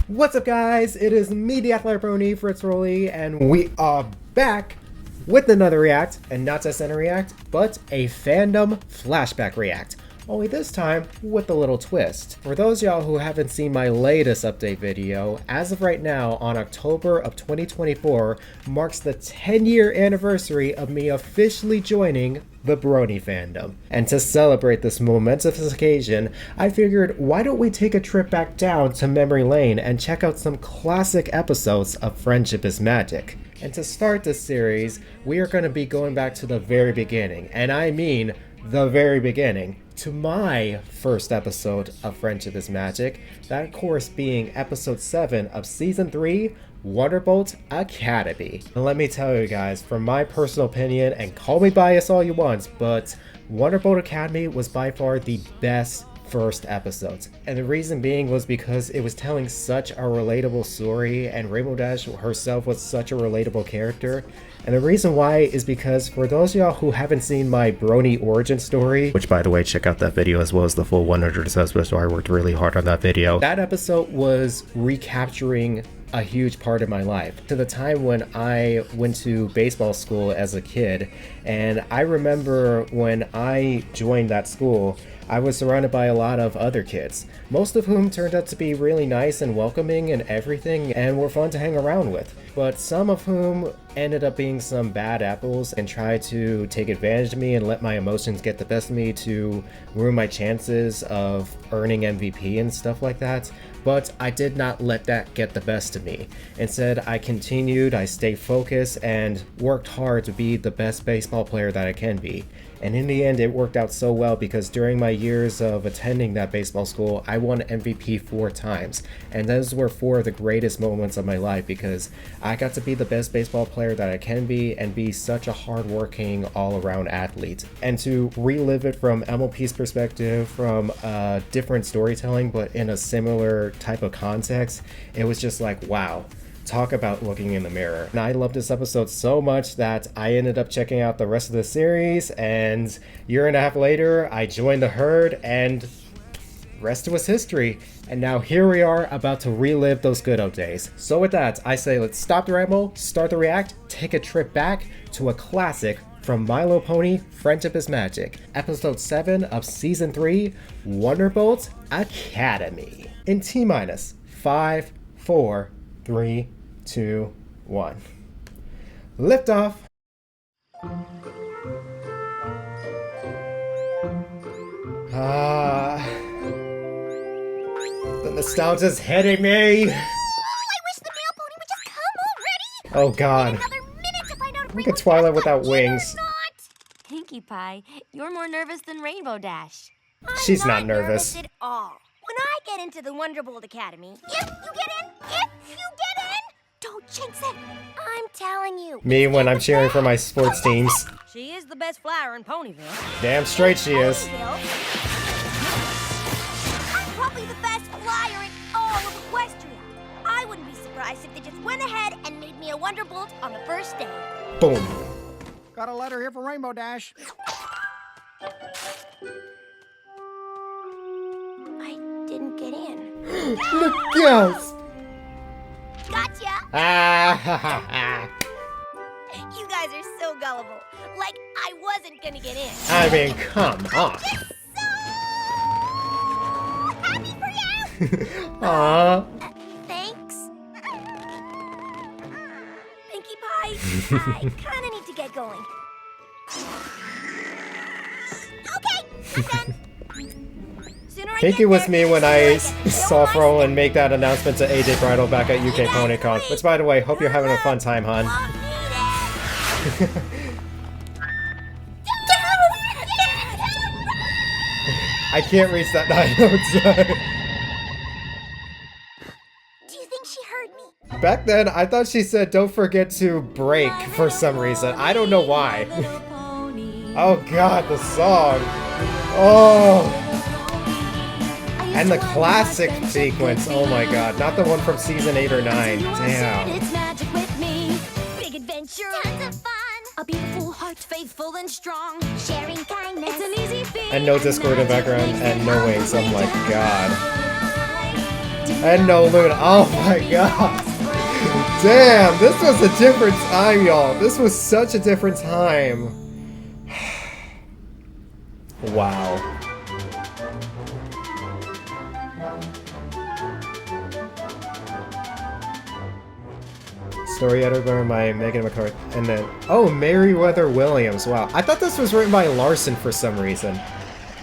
What's up, guys? It is me, the Year Brony, Fritz, Rolle, and we are back with another react, and not just any react, but a fandom flashback react. Only this time with a little twist. For those y'all who haven't seen my latest update video, as of right now on October of 2024 marks the 10-year anniversary of me officially joining the Brony fandom. And to celebrate this momentous occasion, I figured, why don't we take a trip back down to memory lane and check out some classic episodes of Friendship is Magic. And to start this series, we are going to be going back to the very beginning, and I mean the very beginning, to my first episode of Friendship is Magic, that of course being episode 7 of season 3, Wonderbolt Academy. And let me tell you guys, from my personal opinion, and call me biased all you want, but Wonderbolt Academy was by far the best first episode. And the reason being was because it was telling such a relatable story, and Rainbow Dash herself was such a relatable character. And the reason why is because for those of y'all who haven't seen my Brony origin story, which by the way, check out that video as well as the full 100 special. I worked really hard on that video. That episode was recapturing a huge part of my life to the time when I went to baseball school as a kid. And I remember when I joined that school, I was surrounded by a lot of other kids, most of whom turned out to be really nice and welcoming and everything and were fun to hang around with. But some of whom ended up being some bad apples and tried to take advantage of me and let my emotions get the best of me to ruin my chances of earning MVP and stuff like that. But I did not let that get the best of me. Instead, I continued, I stayed focused, and worked hard to be the best baseball player that I can be. And in the end, it worked out so well because during my years of attending that baseball school, I won MVP 4 times. And those were 4 of the greatest moments of my life because I got to be the best baseball player that I can be and be such a hardworking all-around athlete. And to relive it from MLP's perspective, from different storytelling, but in a similar type of context, it was just like, wow. Talk about looking in the mirror. And I loved this episode so much that I ended up checking out the rest of the series, and a year and a half later I joined the herd, and rest was history. And now here we are about to relive those good old days. So with that, I say let's stop the ramble, start the react, take a trip back to a classic from My Little Pony Friendship is Magic, episode 7 of season 3, Wonderbolt Academy. In T-minus 5, 4, 3, 2, 1. Lift off. The nostalgia's hitting me. I wish the male pony would just come already. Oh God. Another minute to find out if Look at Twilight without Dash wings. or not. Pinkie Pie, you're more nervous than Rainbow Dash. She's I'm not nervous. at all. When I get into the Wonderbolt Academy, if you get in, don't jinx it. I'm telling you. Me when I'm cheering for my sports teams. She is the best flyer in Ponyville. Damn straight she is. I'm probably the best flyer in all of Equestria. I wouldn't be surprised if they just went ahead and made me a Wonderbolt on the first day. Boom. Got a letter here for Rainbow Dash. I didn't get in. Yes. Gotcha! You guys are so gullible. Like I wasn't gonna get in. I mean, come on. Just so happy for you! Aww. Thanks. Pinkie Pie, I kinda need to get going. Okay, I'm done. Sooner I Pinkie get was there, me when sooner I get there. saw Froll and make that announcement to AJ Bridal back at UK PonyCon. Which, by the way, hope you're having a fun time, hon. I can't reach that 9 notes. Do you think she heard me? Back then, I thought she said don't forget to break for some reason. I don't know why. Oh God, the song. Oh. And the classic sequence. Oh my God, not the one from season 8 or 9. Damn. It's magic with me. Big adventure. Tons of fun. A beautiful heart, faithful and strong. Sharing kindness. It's an easy feat. And no Discord in the background and no wings. Oh my God. And no Luna. Oh my god. Damn, this was a different time, y'all. This was such a different time. Wow. Story editor by Megan McCarthy. And then, oh, Meriwether Williams. Wow. I thought this was written by Larson for some reason.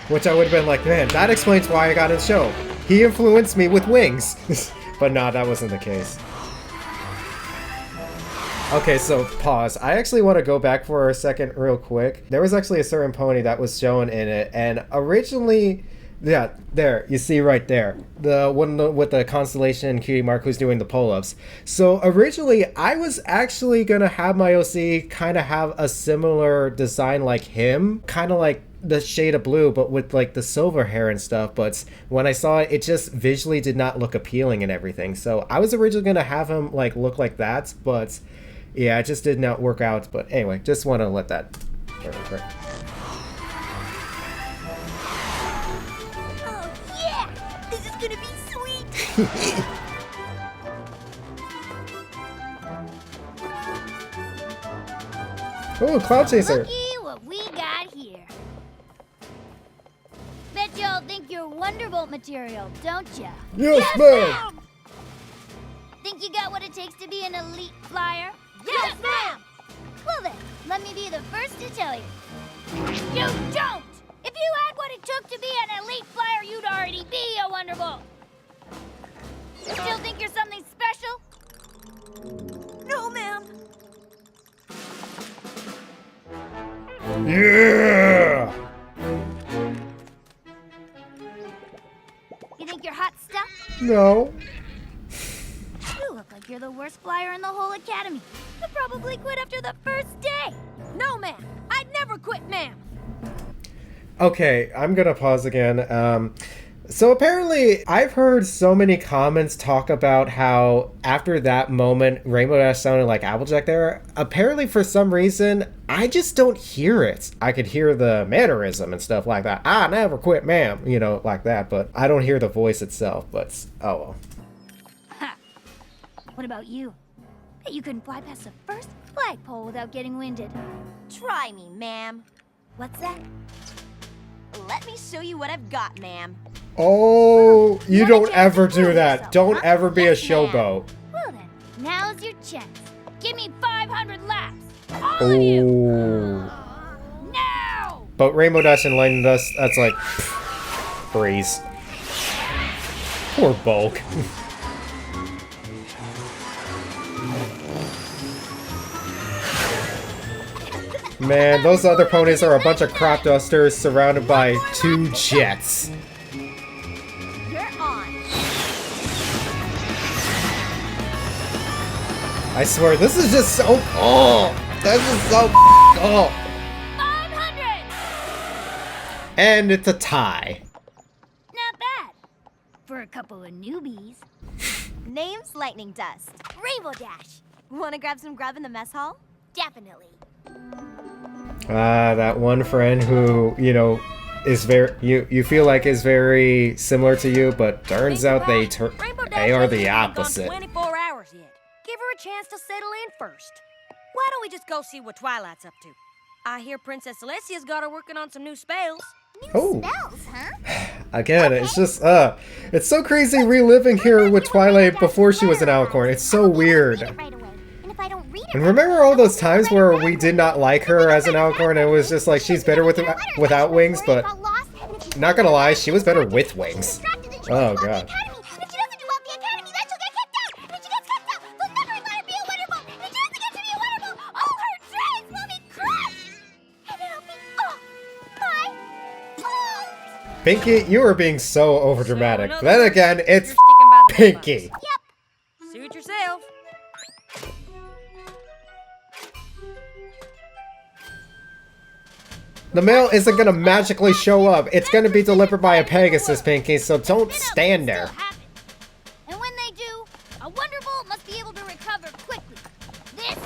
Which I would have been like, man, that explains why I got his show. He influenced me with wings. But nah, that wasn't the case. Okay, so pause. I actually want to go back for a second real quick. There was actually a certain pony that was shown in it, and originally, yeah, there, you see right there. The one with the constellation and Cutie Mark who's doing the pull-ups. So originally, I was actually going to have my OC kind of have a similar design like him. Kind of like the shade of blue, but with like the silver hair and stuff. But when I saw it, it just visually did not look appealing and everything. So I was originally going to have him like look like that, but yeah, it just did not work out. But anyway, just want to let that. Oh yeah! This is gonna be sweet! Oh, Cloud Chaser! Looky what we got here. Bet y'all think you're Wonderbolt material, don't ya? Yes, ma'am! Think you got what it takes to be an elite flyer? Yes, ma'am! Well then, let me be the first to tell you. You don't! If you had what it took to be an elite flyer, you'd already be a Wonderbolt. Still think you're something special? No, ma'am. Yeah! You think you're hot stuff? No. You look like you're the worst flyer in the whole academy. You'll probably quit after the first day. No, ma'am. I'd never quit, ma'am. Okay, I'm gonna pause again. So apparently, I've heard so many comments talk about how after that moment, Rainbow Dash sounded like Applejack there. Apparently, for some reason, I just don't hear it. I could hear the mannerism and stuff like that. I never quit, ma'am. You know, like that. But I don't hear the voice itself. But, oh well. Ha! What about you? Bet you couldn't fly past the first flagpole without getting winded. Try me, ma'am. What's that? Let me show you what I've got, ma'am. Oh, you What don't a ever chance to do prove that. yourself, Don't huh? ever be a Yes, ma'am. showboat. Well then, now's your chance. Give me 500 laps. All of you. Oh. Now! But Rainbow Dash and Lightning Dust, that's like breeze. Poor Bulk. Man, those other ponies are a bunch of crop dusters surrounded by two jets. You're on. I swear, this is just so cool. This is so cool. 500! And it's a tie. Not bad. For a couple of newbies. Name's Lightning Dust. Rainbow Dash. Wanna grab some grub in the mess hall? Definitely. That one friend who, you know, is very, you feel like is very similar to you, but turns out they are the opposite. 24 hours yet. Give her a chance to settle in first. Why don't we just go see what Twilight's up to? I hear Princess Celestia's got her working on some new spells. Oh. Spells, huh? Again, it's just, it's so crazy reliving here with Twilight before she was an Alicorn. It's so weird. Right away. And if I don't read it And right remember away, all those I'll times write where it we down. did not like her as an Alicorn, and it was just like, she's better with without wings, but not gonna lie, she was better with wings. Oh, God. If she doesn't do well at the academy, then she'll get kicked out. And if she gets kicked out, they'll never let her be a Wonderbolt. And if she doesn't get to be a Wonderbolt, all her dreams will be crushed. And it'll be all my fault. Pinky, you are being so overdramatic. So, in Then other again, words, it's you're sticking by the Pinky. Yep. Suit yourself. The mail isn't gonna magically show up. It's gonna be delivered by a Pegasus, Pinky, so don't stand there. And when they do, a Wonderbolt must be able to recover quickly. This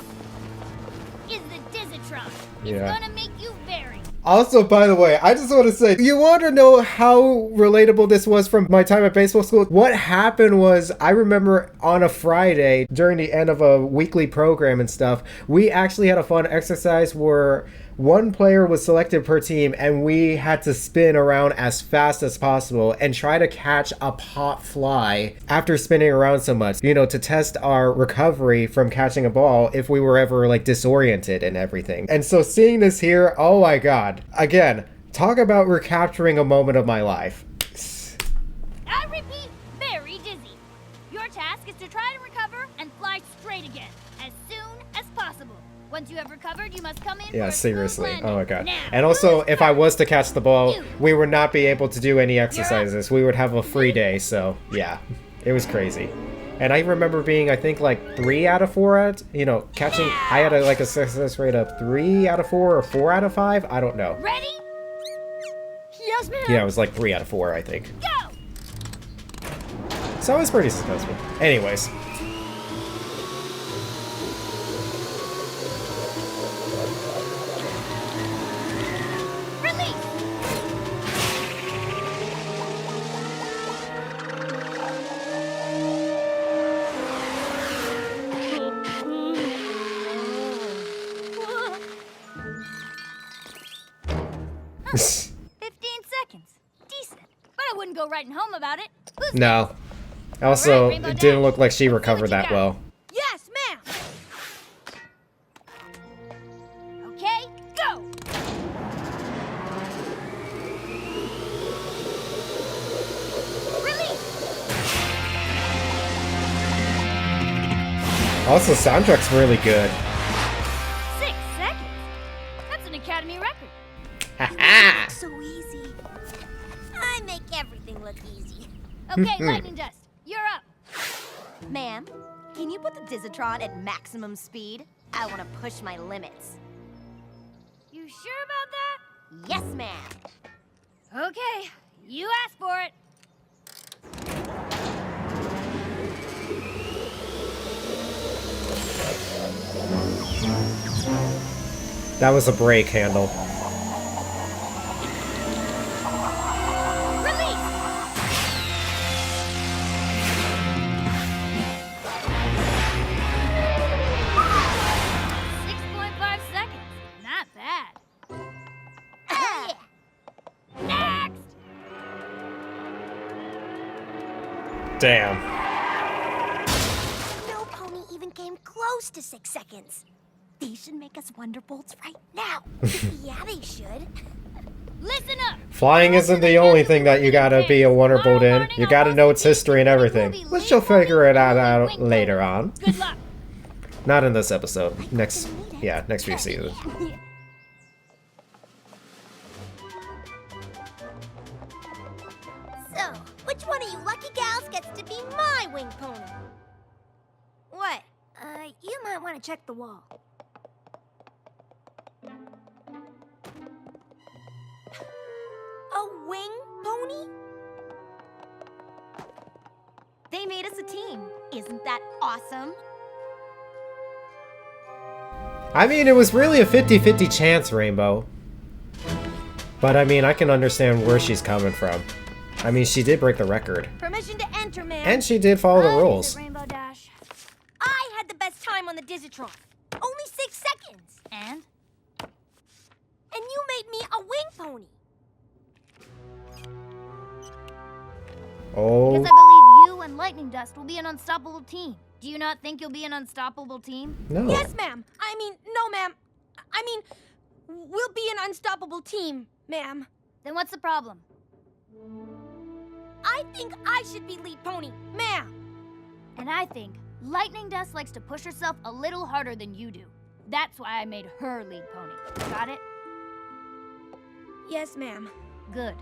is the Dizitron. It's Yeah. gonna make you very, Also, by the way, I just want to say, you want to know how relatable this was from my time at baseball school? What happened was, I remember on a Friday, during the end of a weekly program and stuff, we actually had a fun exercise where one player was selected per team, and we had to spin around as fast as possible and try to catch a pop fly after spinning around so much, you know, to test our recovery from catching a ball if we were ever like disoriented and everything. And so seeing this here, oh my god. Again, talk about recapturing a moment of my life. I repeat, very dizzy. Your task is to try to recover and fly straight again, as soon as possible. Once you have recovered, you must come in. Yeah, for a seriously. smooth Oh my landing. god. Now, And also, if I was to catch the ball, You. we would not be able to do any exercises. We would have a free day, so yeah. It was crazy. And I remember being, I think, like 3 out of 4 at, you know, catching. I had a success rate of 3 out of 4 or 4 out of 5. I don't know. Ready? Yes, ma'am. Yeah, it was like 3 out of 4, I think. Go! So it was pretty successful. Anyways. Release! No. 15 seconds. Decent. But I wouldn't go writing home about it. Who's Also, Alright, Rainbow it didn't Dash. look like she Let's see recovered what you that got. well. Yes, ma'am. Okay, go! Release! Also, soundtrack's really good. 6 seconds. That's an Academy record. Haha! So easy. I make everything look easy. Okay, Lightning Dust, you're up. Ma'am, can you put the Dizatron at maximum speed? I want to push my limits. You sure about that? Yes, ma'am. Okay, you asked for it. That was a brake handle. Release! .5 seconds. Not bad. Next! Damn. No pony even came close to 6 seconds. These should make us Wonderbolts right now. Yeah, they should. Listen up! Flying isn't the only thing that you gotta be a Wonderbolt in. You gotta know its history and everything. Which you'll figure it out later on. Good luck. Not in this episode. Next few seasons. So, which one of you lucky gals gets to be my wing pony? What? You might want to check the wall. A wing pony? They made us a team. Isn't that awesome? I mean, it was really a 50-50 chance, Rainbow. But I mean, I can understand where she's coming from. I mean, she did break the record. Permission to enter, man. And she did follow the rules. Rainbow Dash. I had the best time on the Dizatron. Only 6 seconds. And? And you made me a wing pony. Oh. Because I believe you and Lightning Dust will be an unstoppable team. Do you not think you'll be an unstoppable team? No. Yes, ma'am. I mean, no, ma'am. I mean, we'll be an unstoppable team, ma'am. Then what's the problem? I think I should be lead pony, ma'am. And I think Lightning Dust likes to push herself a little harder than you do. That's why I made her lead pony. Got it? Yes, ma'am. Good.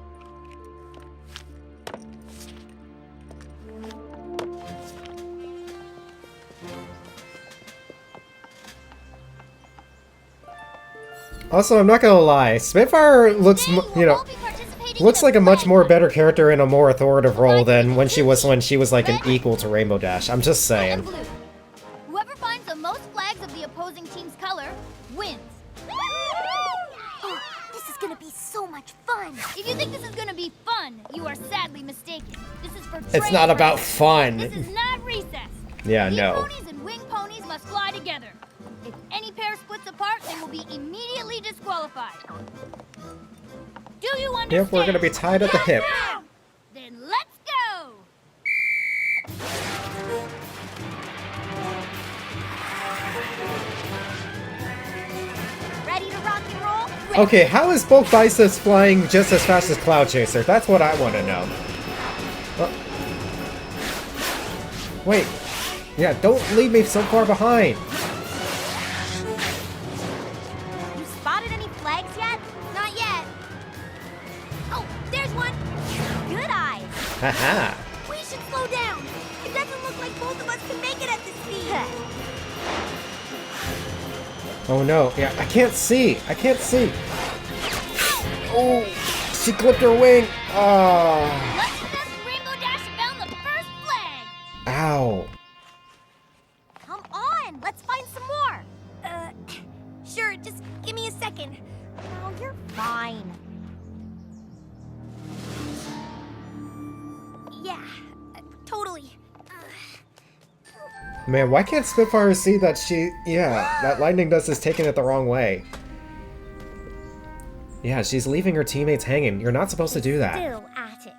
Also, I'm not gonna lie, Spitfire looks, looks like a much more better character in a more authoritative role than when she was like an equal to Rainbow Dash. I'm just saying. Blue. Whoever finds the most flags of the opposing team's color wins. Oh, this is gonna be so much fun. If you think this is gonna be fun, you are sadly mistaken. This is for It's not about fun. This is not recess. Yeah, Lead no. ponies and wing ponies must fly together. If any pair splits apart, they will be immediately disqualified. Do you understand? Yep, we're gonna be tied at the hip. Now! Then let's go! Ready to rock and roll? Ready. Okay, how is both biceps flying just as fast as Cloud Chaser? That's what I want to know. Wait. Yeah, don't leave me so far behind. You spotted any flags yet? Not yet. Oh, there's one. Good eyes. Haha. We should slow down. It doesn't look like both of us can make it at this speed. Oh no. Yeah, I can't see. I can't see. Oh, she clipped her wing. Oh. Let's just Rainbow Dash found the first flag. Ow. Come on, let's find some more. Sure, just give me a second. Oh, you're fine. Yeah, totally. Man, why can't Spitfire see that that Lightning Dust is taking it the wrong way? Yeah, she's leaving her teammates hanging. You're not supposed to do that. Still at it.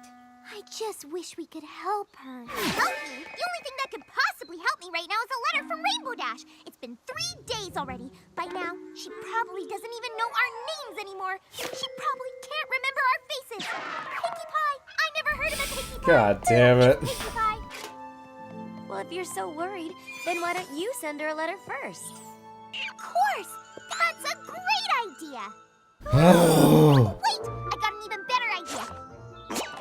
I just wish we could help her. Help me? The only thing that could possibly help me right now is a letter from Rainbow Dash. It's been 3 days already. By now, she probably doesn't even know our names anymore. She probably can't remember our faces. Pinkie Pie! I never heard of a Pinkie Pie. God damn it. Pinkie Pie. Well, if you're so worried, then why don't you send her a letter first? Of course! That's a great idea! Oh. Wait! I got an even better idea!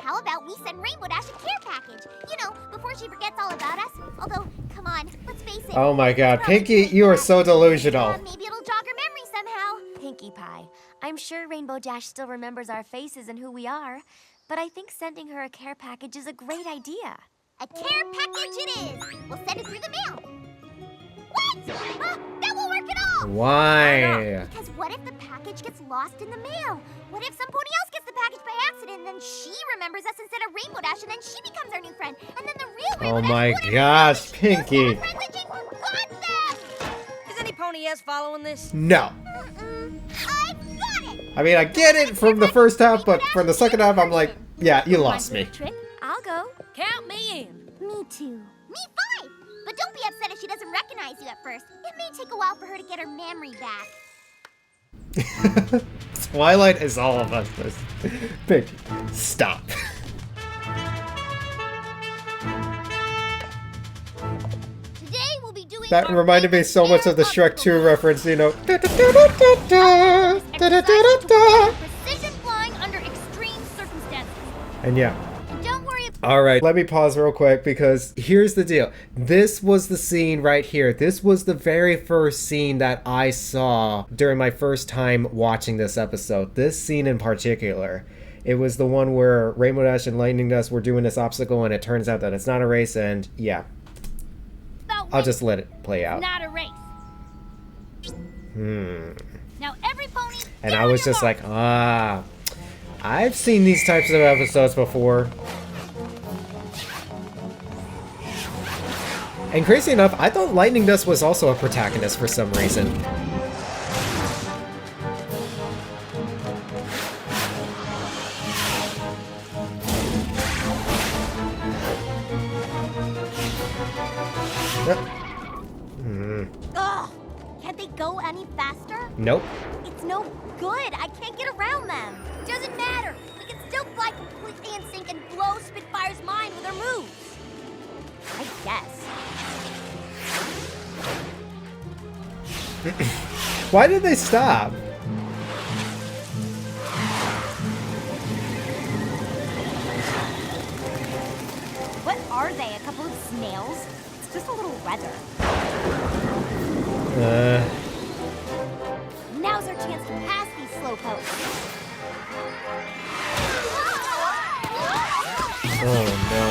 How about we send Rainbow Dash a care package? You know, before she forgets all about us. Although, come on, let's face it. Oh my god, Probably Pinkie, too you are fast. so delusional. Maybe it'll jog her memory somehow. Pinkie Pie, I'm sure Rainbow Dash still remembers our faces and who we are, but I think sending her a care package is a great idea. A care package it is! We'll send it through the mail. What? That won't work at all! Why? Because what if the package gets lost in the mail? What if some pony else gets the package by accident, and then she remembers us instead of Rainbow Dash, and then she becomes our new friend, and then the real Rainbow Oh Dash my wouldn't gosh, have Pinkie. friends that she forgot them! Is any pony else following this? No. I've got it! I mean, I get it from the first half, but from the second half, I'm like, yeah, you lost me. Trick? I'll go. Count me in. Me too. Me 5! But don't be upset if she doesn't recognize you at first. It may take a while for her to get her memory back. Twilight is all of us. Pinkie, stop. Today we'll be doing That our reminded me famous so much of the air Shrek 2 reference, you know. precision flying under extreme circumstances. And yeah. And don't worry about Alright, let me pause real quick because here's the deal. This was the scene right here. This was the very first scene that I saw during my first time watching this episode. This scene in particular. It was the one where Rainbow Dash and Lightning Dust were doing this obstacle and it turns out that it's not a race and yeah. I'll just let it play out. not a race. Now every pony. And get I on was your just mark. like, I've seen these types of episodes before. And crazy enough, I thought Lightning Dust was also a protagonist for some reason. Ugh. Can't they go any faster? Nope. It's no good. I can't get around them. Doesn't matter. We can still fly completely in sync and blow Spitfire's mind with our moves. I guess. Why did they stop? What are they? A couple of snails? It's just a little weather. Now's our chance to pass these slowpokes. Oh no.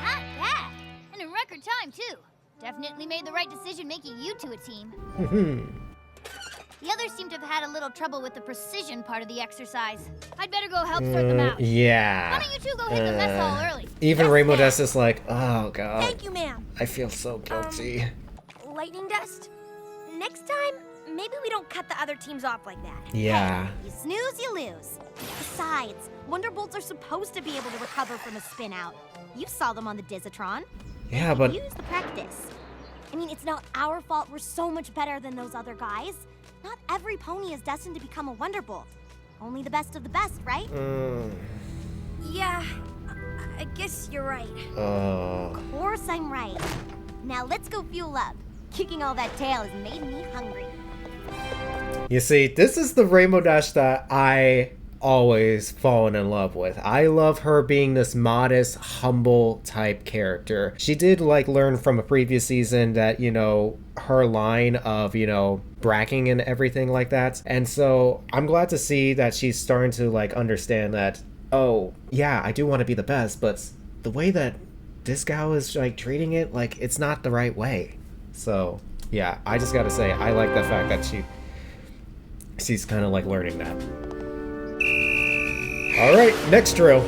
Not bad. And in record time, right decision making you two a team. Mhm. The others seem to have had a little trouble with the precision part of the exercise. I'd better go help sort them out. Why Yeah. don't you two go hit the mess hall early? Even Yes, Rainbow ma'am. Dust is like, oh god. Thank you, ma'am. I feel so guilty. Lightning Dust, next time, maybe we don't cut the other teams off like that. Yeah. You snooze, you lose. Besides, Wonderbolts are supposed to be able to recover from a spin out. You saw them on the Dizzatron. Yeah, but Use the practice. I mean, it's not our fault we're so much better than those other guys. Not every pony is destined to become a Wonderbolt. Only the best of the best, right? Yeah, I guess you're right. Of course I'm right. Now let's go fuel up. Kicking all that tail has made me hungry. you see, this is the Rainbow Dash that I always fallen in love with. I love her being this modest, humble type character. She did like learn from a previous season that, you know, her line of, you know, bracking and everything like that. And so I'm glad to see that she's starting to like understand that, oh, yeah, I do want to be the best, but the way that this gal is like treating it, like it's not the right way. So yeah, I just gotta say, I like the fact that she's kind of like learning that. All right, next drill.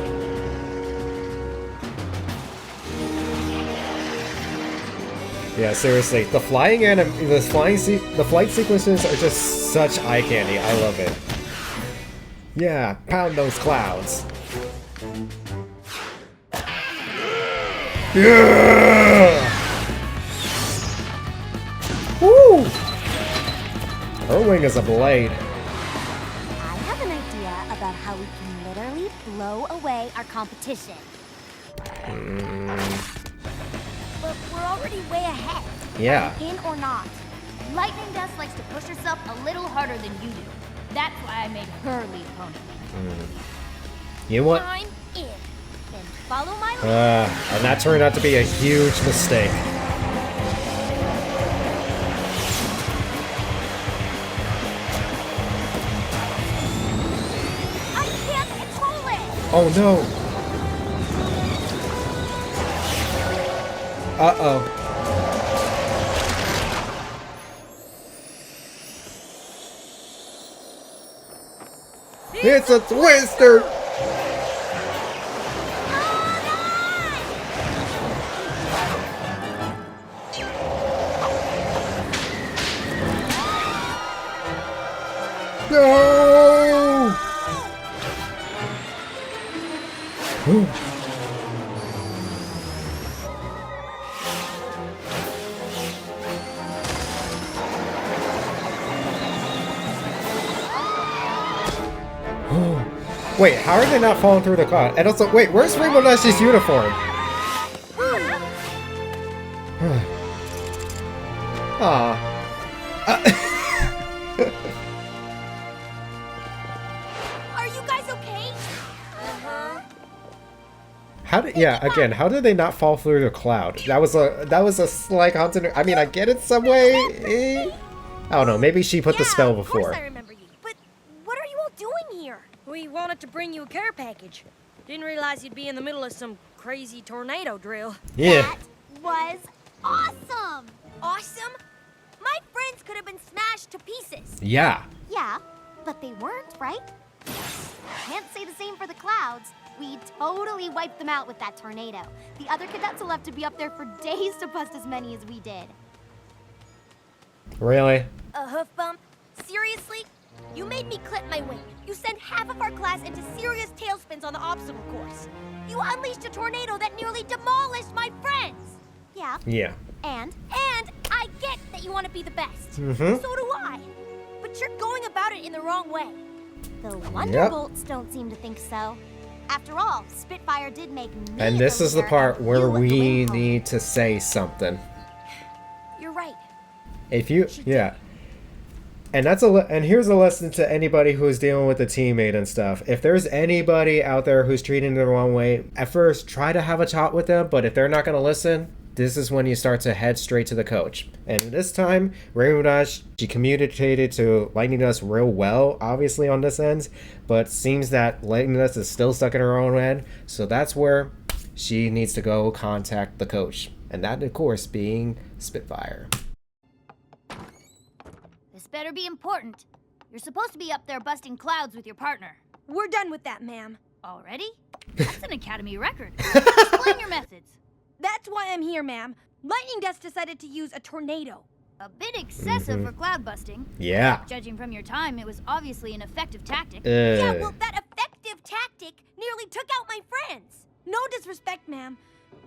Yeah, seriously, the flight sequences are just such eye candy. I love it. Yeah, pound those clouds. Yeah! Woo! Her wing is a blade. I have an idea about how we can literally blow away our competition. But we're already way ahead. Yeah. In or not. Lightning Dust likes to push herself a little harder than you do. That's why I made her lead pony. You know what? I'm in. Then follow my lead. And that turned out to be a huge mistake. I can't control it! Oh no. Uh-oh. It's a twister! No! Wait, how are they not falling through the cloud? And also, wait, where's Rainbow Dash's uniform? Aw. Are you guys okay? How did how did they not fall through the cloud? That was a slight haunted. I mean, I get it some way. I don't know. Maybe she put the spell Of before. course I remember you. But what are you all doing here? We wanted to bring you a care package. Didn't realize you'd be in the middle of some crazy tornado drill. Yeah. That was awesome! Awesome? My friends could have been smashed to pieces. Yeah. Yeah, but they weren't, right? Can't say the same for the clouds. We totally wiped them out with that tornado. The other cadets will have to be up there for days to bust as many as we did. Really? A hoof bump? Seriously? You made me clip my wing. You sent half of our class into serious tailspins on the obstacle course. You unleashed a tornado that nearly demolished my friends. Yeah. Yeah. And I get that you want to be the best. Mhm. So do I. But you're going about it in the wrong way. The Wonderbolts don't seem to think so. After all, Spitfire did make me And this is the leader part and where you the we wing pony. need to say something. You're right. If you, yeah. And and here's a lesson to anybody who's dealing with a teammate and stuff. If there's anybody out there who's treating them the wrong way, at first try to have a chat with them, but if they're not going to listen, this is when you start to head straight to the coach. And this time, Rainbow Dash, she communicated to Lightning Dust real well, obviously on this end, but seems that Lightning Dust is still stuck in her own head, so that's where she needs to go contact the coach. And that, of course, being Spitfire. better be important. You're supposed to be up there busting clouds with your partner. We're done with that, ma'am. Already? That's an Academy record. Explain your methods. That's why I'm here, ma'am. Lightning Dust decided to use a tornado. A bit excessive for cloud busting. Yeah. Judging from your time, it was obviously an effective tactic. Yeah, well, that effective tactic nearly took out my friends. No disrespect, ma'am,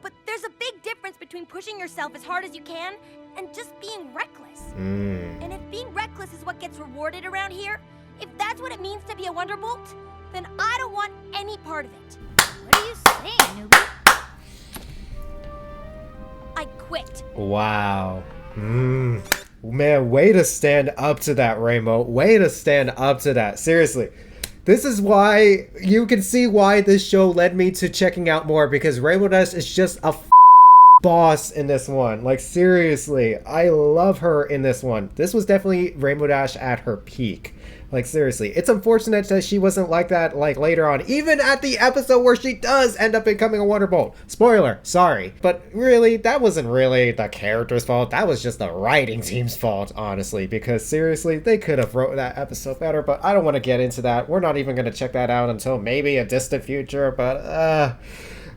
but there's a big difference between pushing yourself as hard as you can and just being reckless. And if being reckless is what gets rewarded around here, if that's what it means to be a Wonderbolt, then I don't want any part of it. What are you saying, newbie? I quit. Wow. Man, way to stand up to that, Rainbow. Way to stand up to that. Seriously. This is why you can see why this show led me to checking out more, because Rainbow Dash is just a boss in this one. Like, seriously, I love her in this one. This was definitely Rainbow Dash at her peak. Like, seriously, it's unfortunate that she wasn't like that, like, later on, even at the episode where she does end up becoming a Wonderbolt. Spoiler, sorry. But really, that wasn't really the character's fault. That was just the writing team's fault, honestly, because seriously, they could have wrote that episode better, but I don't want to get into that. We're not even going to check that out until maybe a distant future, but,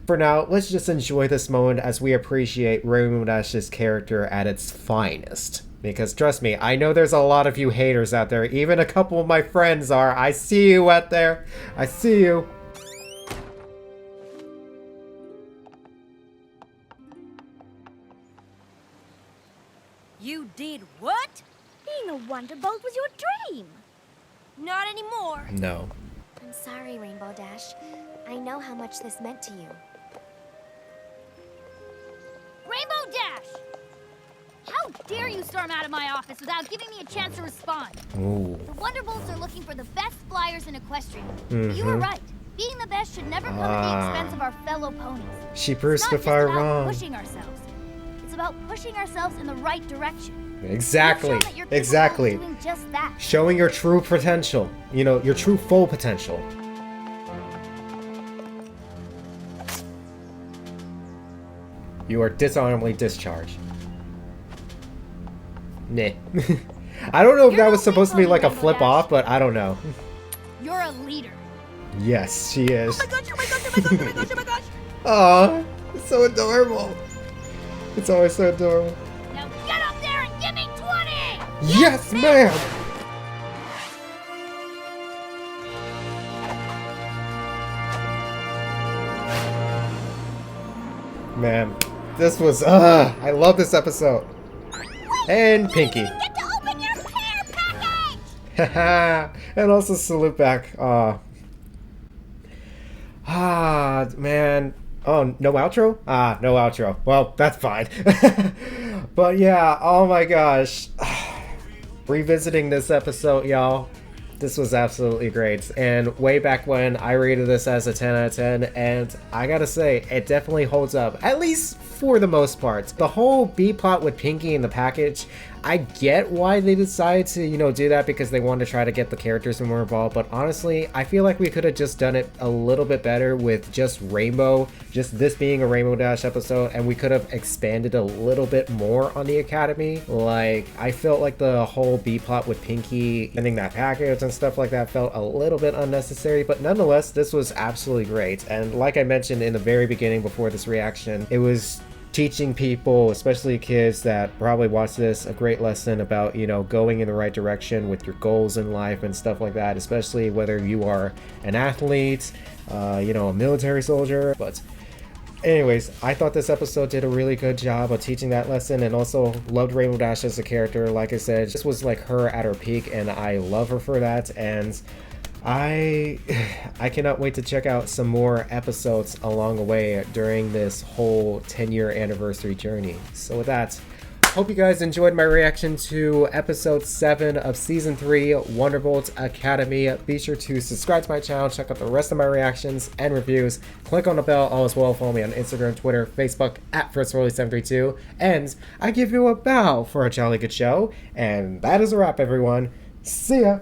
for now, let's just enjoy this moment as we appreciate Rainbow Dash's character at its finest. Because trust me, I know there's a lot of you haters out there. Even a couple of my friends are. I see you out there. I see you. You did what? Being a Wonderbolt was your dream. Not anymore. No. I'm sorry, Rainbow Dash. I know how much this meant to you. Rainbow Dash! How dare you storm out of my office without giving me a chance to respond? Ooh. The Wonderbolts are looking for the best flyers in Equestria. You were right. Being the best should never come at the expense of our fellow ponies. She proves the It's not fire just about wrong. pushing ourselves. It's about pushing ourselves in the right direction. Exactly. You've shown that you're capable Exactly. of doing just that. Showing your true potential. You know, your true full potential. You are dishonorably discharged. Nah. I don't know if that was supposed to be like a flip off, but I don't know. You're a leader. Yes, she is. Oh my gosh, oh my gosh, oh my gosh, oh my gosh, oh my gosh. Aw, it's so adorable. It's always so adorable. Now get up there and give me 20! Yes, ma'am! Man, this was, I love this episode. And Pinky. Get to open your care package! Haha, and also salute back. Man. Oh, no outro? No outro. Well, that's fine. But yeah, oh my gosh. Revisiting this episode, y'all. This was absolutely great. And way back when, I rated this as a 10 out of 10, and I gotta say, it definitely holds up, at least for the most part. The whole B-plot with Pinky in the package, I get why they decided to, you know, do that, because they wanted to try to get the characters more involved, but honestly, I feel like we could have just done it a little bit better with just Rainbow, just this being a Rainbow Dash episode, and we could have expanded a little bit more on the Academy. Like, I felt like the whole B-plot with Pinky ending that package and stuff like that felt a little bit unnecessary, but nonetheless, this was absolutely great. And like I mentioned in the very beginning before this reaction, it was teaching people, especially kids that probably watch this, a great lesson about, you know, going in the right direction with your goals in life and stuff like that, especially whether you are an athlete, you know, a military soldier. But anyways, I thought this episode did a really good job of teaching that lesson, and also loved Rainbow Dash as a character. Like I said, this was like her at her peak, and I love her for that. And I cannot wait to check out some more episodes along the way during this whole 10-year anniversary journey. So with that, hope you guys enjoyed my reaction to episode 7 of season 3, Wonderbolt Academy. Be sure to subscribe to my channel, check out the rest of my reactions and reviews. Click on the bell, all as well. Follow me on Instagram, Twitter, Facebook at FritzRolle732. And I give you a bow for a jolly good show. And that is a wrap, everyone. See ya!